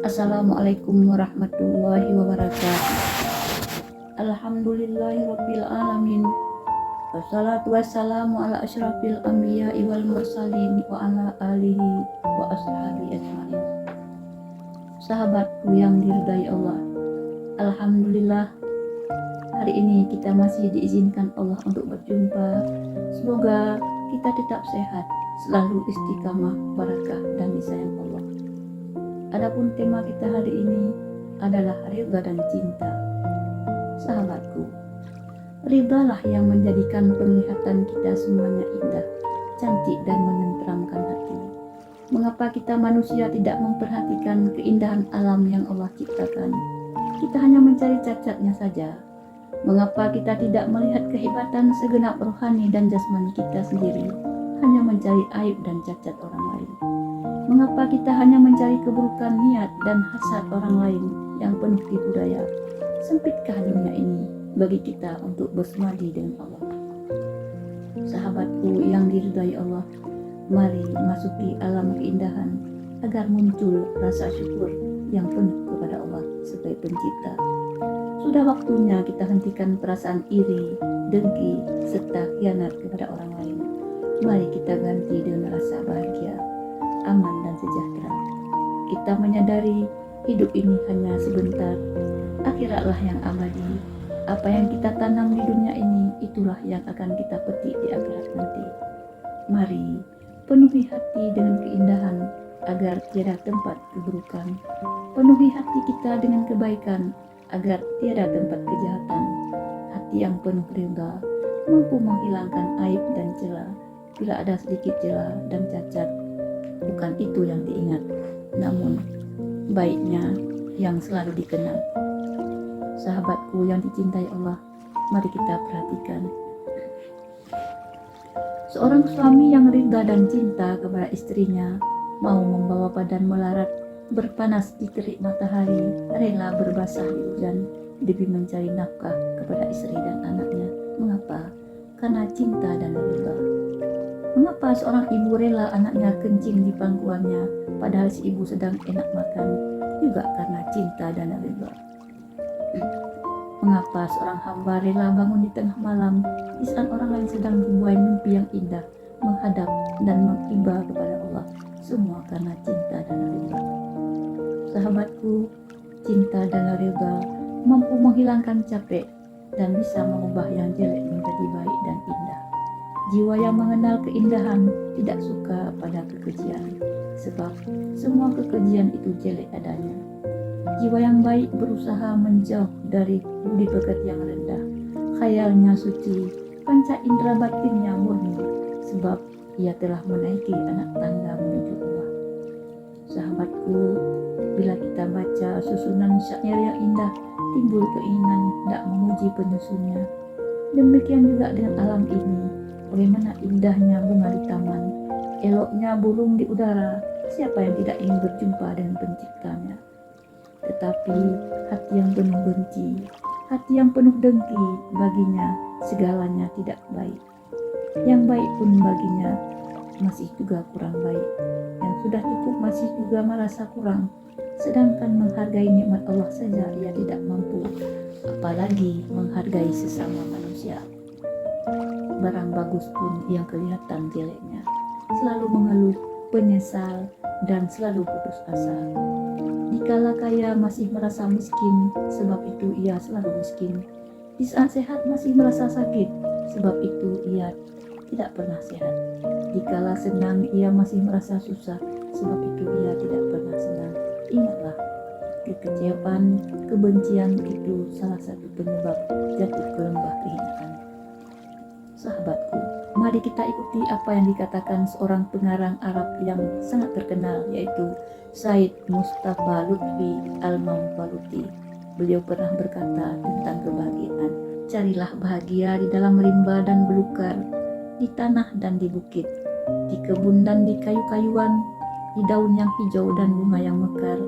Assalamualaikum warahmatullahi wabarakatuh. Alhamdulillahirabbil alamin. Wassalatu wassalamu ala asyrafil anbiya'i wal mursalin wa ala alihi wa ashabihi ajmain. Sahabatku yang diridai Allah, alhamdulillah hari ini kita masih diizinkan Allah untuk berjumpa. Semoga kita tetap sehat, selalu istiqamah, barakah dan disayang Allah. Adapun tema kita hari ini adalah ridha dan cinta. Sahabatku, ridhalah yang menjadikan penglihatan kita semuanya indah, cantik dan menenteramkan hati. Mengapa kita manusia tidak memperhatikan keindahan alam yang Allah ciptakan? Kita hanya mencari cacatnya saja. Mengapa kita tidak melihat kehebatan segenap rohani dan jasmani kita sendiri, hanya mencari aib dan cacat orang lain? Mengapa kita hanya mencari keburukan niat dan hasad orang lain yang penuh tipu daya? Sempitkah dunia ini bagi kita untuk bersemadi dengan Allah? Sahabatku yang diridai Allah, mari masuki alam keindahan agar muncul rasa syukur yang penuh kepada Allah sebagai pencipta. Sudah waktunya kita hentikan perasaan iri, dengki, serta khianat kepada orang lain. Mari kita ganti dengan rasa bahagia, aman dan sejahtera. Kita menyadari hidup ini hanya sebentar, akhiratlah yang abadi. Apa yang kita tanam di dunia ini, itulah yang akan kita petik di akhirat nanti. Mari penuhi hati dengan keindahan agar tiada tempat keburukan. Penuhi hati kita dengan kebaikan agar tiada tempat kejahatan. Hati yang penuh ridha mampu menghilangkan aib dan celah. Bila ada sedikit celah dan cacat, bukan itu yang diingat, namun baiknya yang selalu dikenang. Sahabatku yang dicintai Allah, mari kita perhatikan. Seorang suami yang ridha dan cinta kepada istrinya, mau membawa badan melarat berpanas di terik matahari, rela berbasah di hujan demi mencari nafkah kepada istri dan anaknya. Mengapa? Karena cinta dan ridha. Mengapa seorang ibu rela anaknya kencing di pangkuannya padahal si ibu sedang enak makan? Juga karena cinta dan ridha. Mengapa seorang hamba rela bangun di tengah malam di saat orang lain sedang membuai mimpi yang indah, menghadap dan mengiba kepada Allah? Semua karena cinta dan ridha. Sahabatku, cinta dan ridha mampu menghilangkan capek dan bisa mengubah yang jelek menjadi baik dan indah. Jiwa yang mengenal keindahan tidak suka pada kekejian, sebab semua kekejian itu jelek adanya. Jiwa yang baik berusaha menjauh dari budi pekerti yang rendah. Khayalnya suci, panca indera batinnya murni, sebab ia telah menaiki anak tangga menuju Allah. Sahabatku, bila kita baca susunan syair yang indah, timbul keinginan hendak memuji penyusunnya. Demikian juga dengan alam ini. Bagaimana indahnya bunga di taman, eloknya burung di udara. Siapa yang tidak ingin berjumpa dengan penciptanya? Tetapi hati yang penuh benci, hati yang penuh dengki, baginya segalanya tidak baik. Yang baik pun baginya masih juga kurang baik. Yang sudah cukup masih juga merasa kurang. Sedangkan menghargai nikmat Allah saja ia tidak mampu, apalagi menghargai sesama manusia. Barang bagus pun yang kelihatan jeleknya, selalu mengeluh, penyesal, dan selalu putus asa. Dikala kaya masih merasa miskin, sebab itu ia selalu miskin. Di saat sehat masih merasa sakit, sebab itu ia tidak pernah sehat. Dikala senang ia masih merasa susah, sebab itu ia tidak pernah senang. Ingatlah, kekecewaan, kebencian itu salah satu penyebab jatuh ke lembah kehinaan. Sahabatku, mari kita ikuti apa yang dikatakan seorang pengarang Arab yang sangat terkenal, yaitu Said Mustafa Lutfi Al-Mamfaluti. Beliau pernah berkata tentang kebahagiaan. Carilah bahagia di dalam rimba dan belukar, di tanah dan di bukit, di kebun dan di kayu-kayuan, di daun yang hijau dan bunga yang mekar,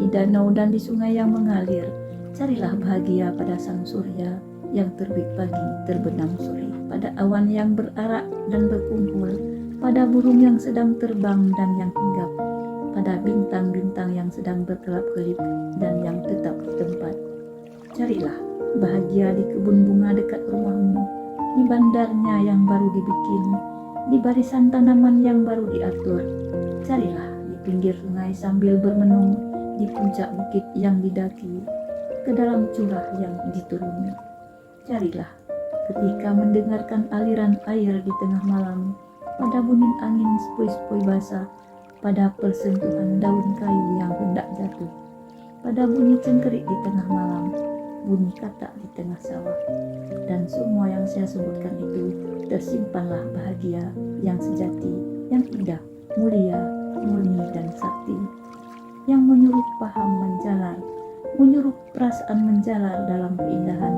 di danau dan di sungai yang mengalir. Carilah bahagia pada sang surya yang terbit pagi terbenam sore, pada awan yang berarak dan berkumpul, pada burung yang sedang terbang dan yang hinggap, ada bintang-bintang yang sedang berkelap-kelip dan yang tetap di tempat. Carilah bahagia di kebun bunga dekat rumahmu, di bandarnya yang baru dibikin, di barisan tanaman yang baru diatur. Carilah di pinggir sungai sambil bermenung, di puncak bukit yang didaki, ke dalam curah yang dituruni. Carilah ketika mendengarkan aliran air di tengah malam, pada bunyi angin sepoi-sepoi basah, pada persentuhan daun kayu yang hendak jatuh, pada bunyi cengkerik di tengah malam, bunyi katak di tengah sawah. Dan semua yang saya sebutkan itu tersimpanlah bahagia yang sejati, yang indah, mulia, murni dan sakti, yang menyuruh paham menjalar, menyuruh perasaan menjalar dalam keindahan,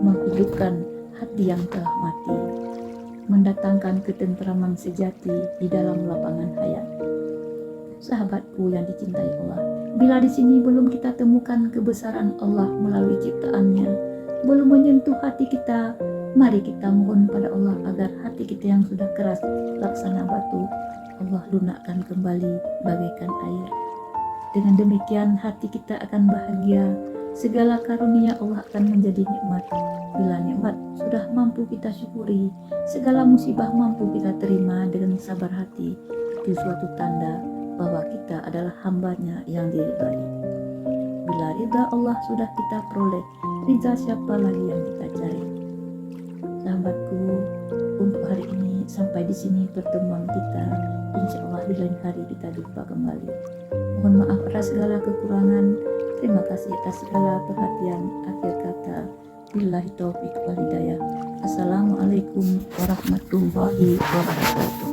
menghidupkan hati yang telah mati, mendatangkan ketentraman sejati di dalam lapangan hayat. Sahabatku yang dicintai Allah, bila di sini belum kita temukan kebesaran Allah melalui ciptaannya, belum menyentuh hati kita, mari kita mohon pada Allah agar hati kita yang sudah keras laksana batu, Allah lunakkan kembali bagaikan air. Dengan demikian hati kita akan bahagia, segala karunia Allah akan menjadi nikmat. Bila nikmat sudah mampu kita syukuri, segala musibah mampu kita terima dengan sabar hati, itu suatu tanda bahwa kita adalah hambanya yang diridhai. Bila ridha Allah sudah kita peroleh, ridha siapa lagi yang kita cari? Sahabatku, untuk hari ini sampai di sini pertemuan kita. Insya Allah di lain hari kita jumpa kembali. Mohon maaf atas segala kekurangan. Terima kasih atas segala perhatian. Akhir kata, billahi taufiq wal hidayah. Assalamualaikum warahmatullahi wabarakatuh.